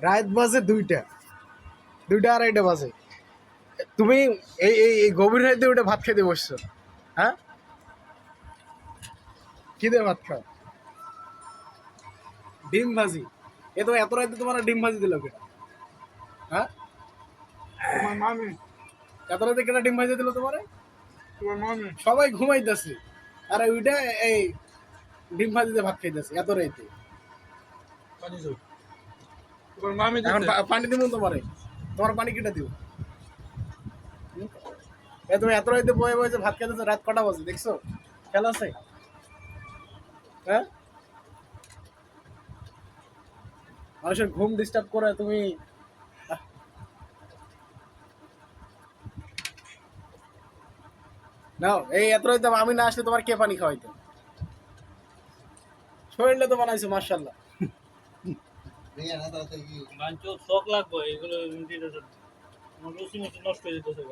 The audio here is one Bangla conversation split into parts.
রাত বাজে 2টা 2:30 বাজে। তুমি এই এই এই গভীর রাতে উঠে ভাত খেতে বসছো? হ্যাঁ, কি দিয়ে ভাত খাও? ডিম ভাজি? এ তো এত রাতে তোমার ডিম ভাজি দিল কেটা? হ্যাঁ, তোমার মামি এত রাতে কেটা ডিম ভাজি দিল তোমারে? তোমার মামি সবাই ঘুমাইতেছে আর ওইটা এই ডিম ভাজি দিয়ে ভাত খাইতেছে এত রাতে। পানি যাও তোমার মামি এখন দিতে পানি দিব তোমারে? তোমার পানি কেটে দিব? এ তুমি এত রাতে বয়ে বয়ে যে ভাত খেতেছো, রাত কটা বাজে দেখছো? খেলা আছে? হ্যাঁ, মানুষের ঘুম ডিস্টার্ব করে তুমি। নাও, এই এত রাতে আমি না আসলে তোমার কে পানি খাওয়াইতো? শরীরটা তো বানাইছো মার্শাল্লাহ। বাঞ্চো শখ লাগবে এগুলো রুচি মুচি নষ্ট হয়ে যেতেছে।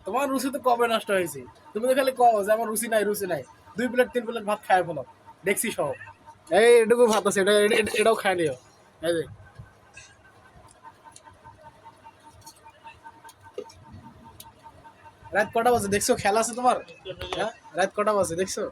তোমার রুচি তো কবে নষ্ট হয়েছে? তুমি তো খালি কও যে আমার রুচি নাই, রুচি নাই। 2 প্লেট 3 প্লেট ভাত খায় ফেলো দেখছি সব। এই এটুকু ভাত আছে, এটাও খায় নিও। এই যে রাত কটা বাজে দেখছো? খেলা আছে তোমার? হ্যাঁ, রাত কটা বাজে দেখছো?